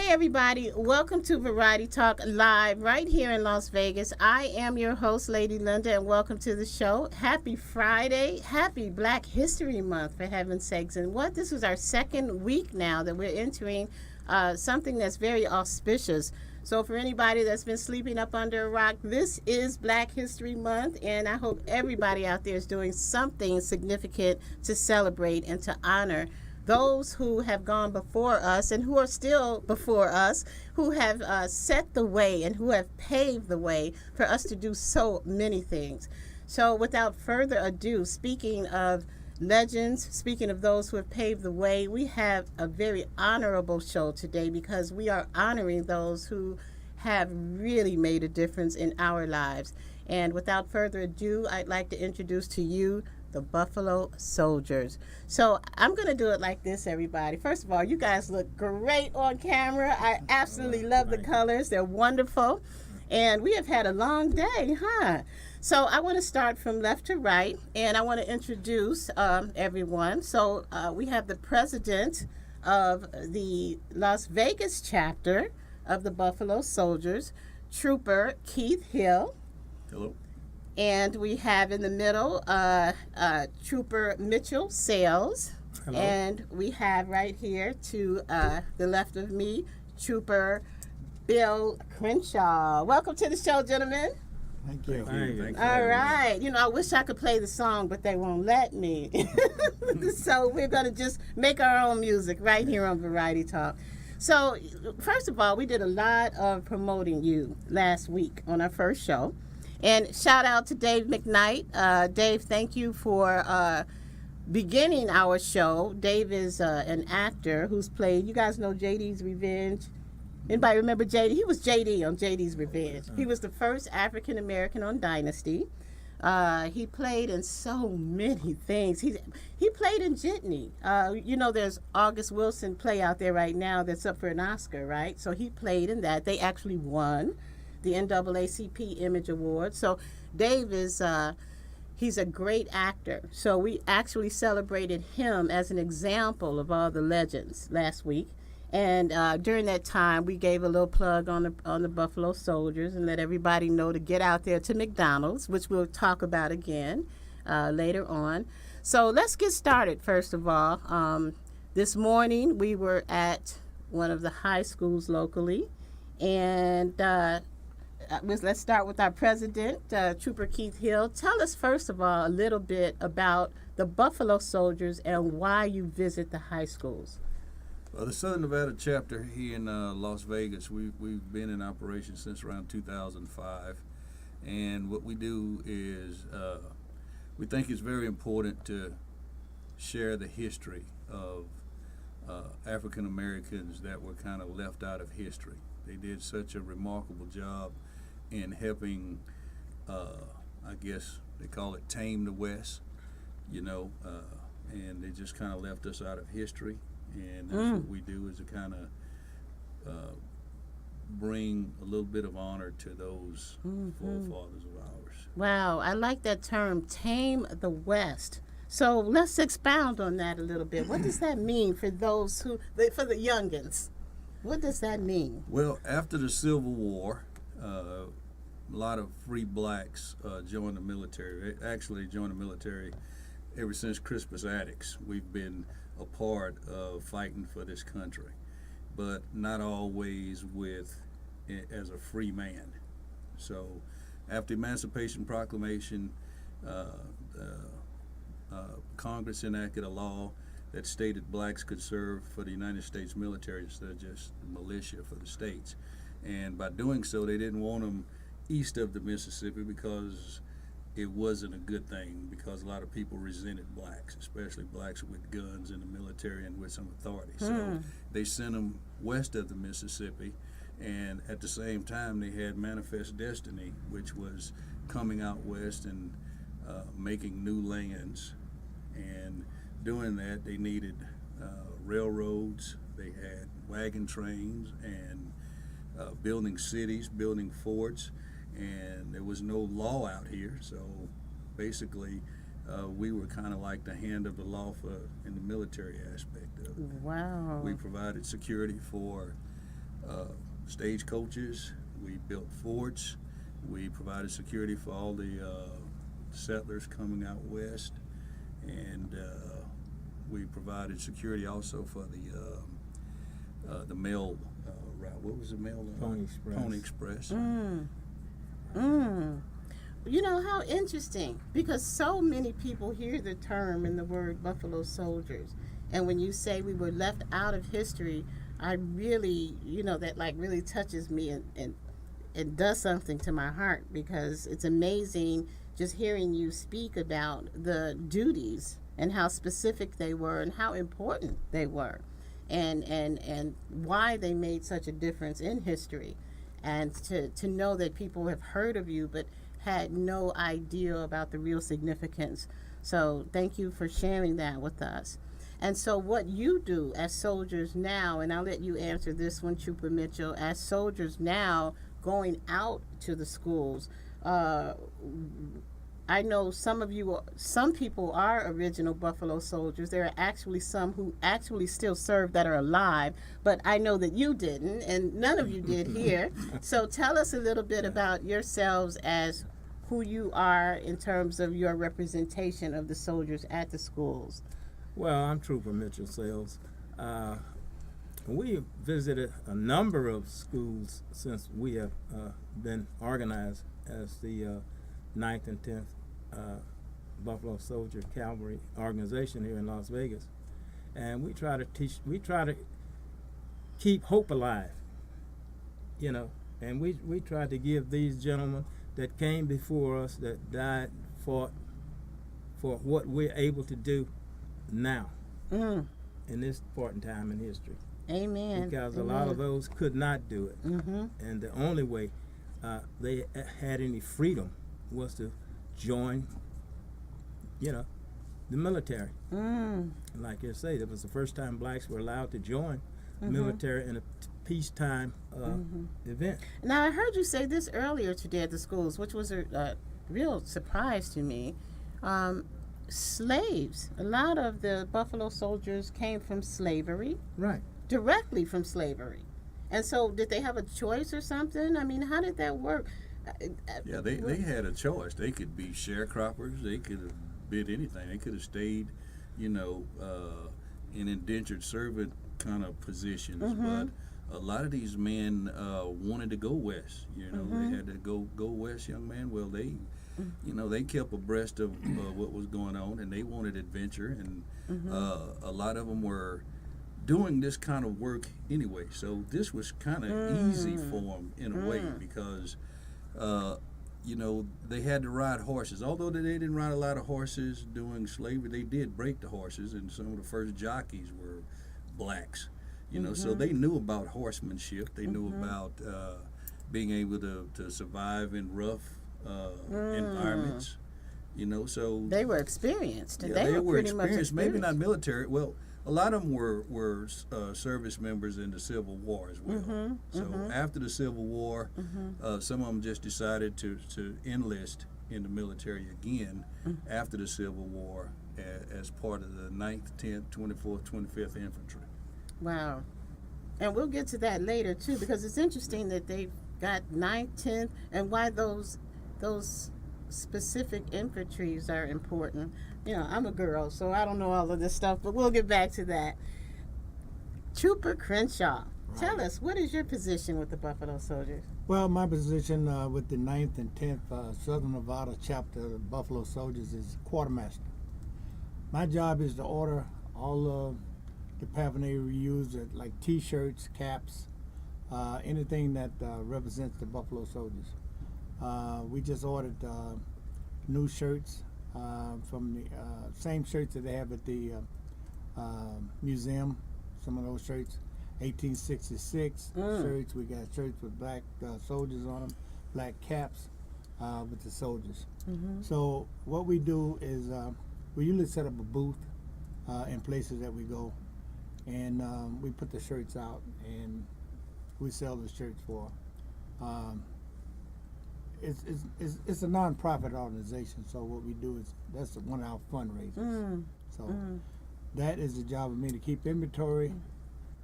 everybody. Welcome to Variety Talk Live right here in Las Vegas. I am your host, Lady Linda, and welcome to the show. Happy Friday. Happy Black History Month, for heaven's sakes. And this is our second week now that we're entering something that's very auspicious. So for anybody that's been sleeping up under a rock, this is Black History Month, and I hope everybody out there is doing something significant to celebrate and to honor those who have gone before us and who are still before us, who have set the way and who have paved the way for us to do so many things. So without further ado, speaking of legends, speaking of those who have paved the way, we have a very honorable show today because we are honoring those who have really made a difference in our lives. And without further ado, I'd like to introduce to you the Buffalo Soldiers. So I'm going to do it like this, everybody. First of all, you guys look great on camera. I absolutely love the colors. They're wonderful. And we have had a long day, huh? So I want to start from left to right, and I want to introduce everyone. So we have the president of the Las Vegas chapter of the Buffalo Soldiers, Trooper Keith Hill. Hello. And we have in the middle Trooper Mitchell Sales. Hello. And we have right here to the left of me, Trooper Bill Crenshaw. Welcome to the show, gentlemen. Thank you. Thank you. All right. You know, I wish I could play the song, but they won't let me. So we're going to just make our own music right here on Variety Talk. So, first of all, we did a lot of promoting you last week on our first show. And shout out to Dave McKnight. Dave, thank you for beginning our show. Dave is an actor who's played, you guys know JD's Revenge. Anybody remember JD? He was JD on JD's Revenge. He was the first African American on Dynasty. He played in so many things. He played in Jitney. You know, there's August Wilson play out there right now that's up for an Oscar, right? So he played in that. They actually won the NAACP Image Award. So Dave is he's a great actor. So we actually celebrated him as an example of all the legends last week. And during that time, we gave a little plug on the Buffalo Soldiers and let everybody know to get out there to McDonald's, which we'll talk about again later on. So let's get started, first of all. This morning, we were at one of the high schools locally. And let's start with our president, Trooper Keith Hill. Tell us, first of all, a little bit about the Buffalo Soldiers and why you visit the high schools. Well, the Southern Nevada chapter here in Las Vegas, we've been in operation since around 2005. And what we do is we think it's very important to share the history of African Americans that were kind of left out of history. They did such a remarkable job in helping, I guess they call it tame the West, you know, and they just kind of left us out of history. And that's what we do, is to kind of bring a little bit of honor to those forefathers of ours. Wow, I like that term, tame the West. So let's expound on that a little bit. What does that mean for those for the youngins? What does that mean? Well, after the Civil War, a lot of free blacks joined the military. They actually joined the military ever since Crispus Attucks. We've been a part of fighting for this country, but not always as a free man. So after the Emancipation Proclamation, Congress enacted a law that stated blacks could serve for the United States military instead of just the militia for the states. And by doing so, they didn't want them east of the Mississippi because it wasn't a good thing, because a lot of people resented blacks, especially blacks with guns in the military and with some authority. So they sent them west of the Mississippi, and at the same time they had Manifest Destiny, which was coming out west and making new lands. And doing that, they needed railroads, they had wagon trains, and building cities, building forts. And there was no law out here, so basically we were kind of like the hand of the law in the military aspect of it. Wow. We provided security for stagecoaches. We built forts. We provided security for all the settlers coming out west, and we provided security also for the mail route. What was the mail? Pony Express. Pony Express. You know, how interesting, because so many people hear the term and the word Buffalo Soldiers, and when you say we were left out of history, I really, you know, that like really touches me and does something to my heart, because it's amazing just hearing you speak about the duties and how specific they were and how important they were, and why they made such a difference in history, and to know that people have heard of you but had no idea about the real significance. So thank you for sharing that with us. And so what you do as soldiers now, and I'll let you answer this one, Trooper Mitchell, as soldiers now going out to the schools, I know some people are original Buffalo Soldiers. There are actually some who actually still serve that are alive, but I know that you didn't, and none of you did here. So tell us a little bit about yourselves as who you are in terms of your representation of the soldiers at the schools. Well, I'm Trooper Mitchell Sales. We visited a number of schools since we have been organized as the 9th and 10th Buffalo Soldier Cavalry organization here in Las Vegas. And we try to keep hope alive, you know, and we try to give these gentlemen that came before us, that died, fought for what we're able to do now in this part in time in history. Amen. Because Amen. a lot of those could not do it. Mm-hmm. And the only way they had any freedom was to join, you know, the military. And like you say, that was the first time blacks were allowed to join military in a peacetime event. Now, I heard you say this earlier today at the schools, which was a real surprise to me. Slaves. A lot of the Buffalo Soldiers came from slavery. Right. Directly from slavery. And so did they have a choice or something? I mean, how did that work? Yeah, they had a choice. They could be sharecroppers. They could have been anything. They could have stayed, you know, in indentured servant kind of positions. But a lot of these men wanted to go west. You know, they had to go west, young man. Well, they, you know, they kept abreast of what was going on, and they wanted adventure. And a lot of them were doing this kind of work anyway. So this was kind of easy for them in a way, because you know, they had to ride horses. Although they didn't ride a lot of horses during slavery, they did break the horses, and some of the first jockeys were blacks. You know, so they knew about horsemanship. They knew about being able to survive in rough environments. You know, so they were experienced. yeah, they were pretty experienced. much Maybe not military. Well, a lot of them were service members in the Civil War as well. So after the Civil War, some of them just decided to enlist in the military again after the Civil War as part of the 9th, 10th, 24th, 25th Infantry. Wow. And we'll get to that later too, because it's interesting that they got 9th, 10th, and why those specific infantries are important. You know, I'm a girl, so I don't know all of this stuff, but we'll get back to that. Trooper Crenshaw, tell us, what is your position with the Buffalo Soldiers? Well, my position with the 9th and 10th Southern Nevada chapter of the Buffalo Soldiers is quartermaster. My job is to order all the paraphernalia we use, like T-shirts, caps, anything that represents the Buffalo Soldiers. We just ordered new shirts from the same shirts that they have at the museum. Some of those shirts, 1866 shirts. We got shirts with black soldiers on them, black caps with the soldiers. So what we do is we usually set up a booth in places that we go, and we put the shirts out and we sell the shirts for. It's a non-profit organization, so what we do is that's one of our fundraisers. So that is the job of me, to keep inventory,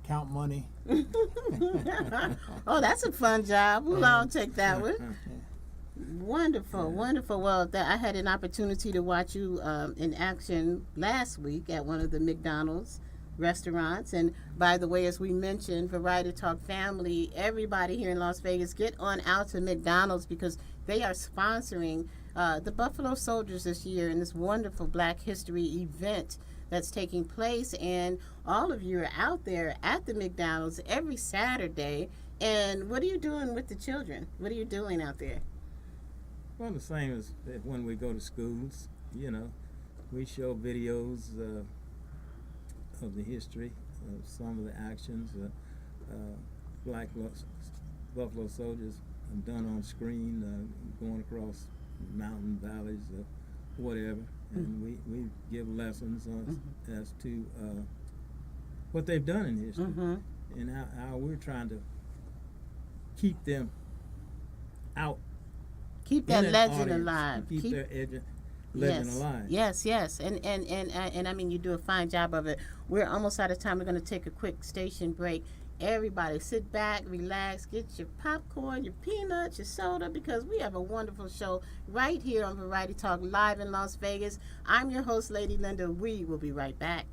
count money. Oh, that's a fun job. We'll all take that one. Wonderful, wonderful. Well, I had an opportunity to watch you in action last week at one of the McDonald's restaurants. And by the way, as we mentioned, Variety Talk family, everybody here in Las Vegas, get on out to McDonald's because they are sponsoring the Buffalo Soldiers this year in this wonderful Black History event that's taking place. And all of you are out there at the McDonald's every Saturday. And what are you doing with the children? What are you doing out there? Well, the same as when we go to schools, you know, we show videos of the history of some of the actions Black Buffalo Soldiers have done on screen, going across mountain valleys, whatever, and we give lessons as to what they've done in history and how we're trying to keep them out. Keep that legend audience, alive. Keep their legend alive. Yes, yes. And I mean, you do a fine job of it. We're almost out of time. We're going to take a quick station break. Everybody sit back, relax, get your popcorn, your peanuts, your soda, because we have a wonderful show right here on Variety Talk live in Las Vegas. I'm your host, Lady Linda. We will be right back.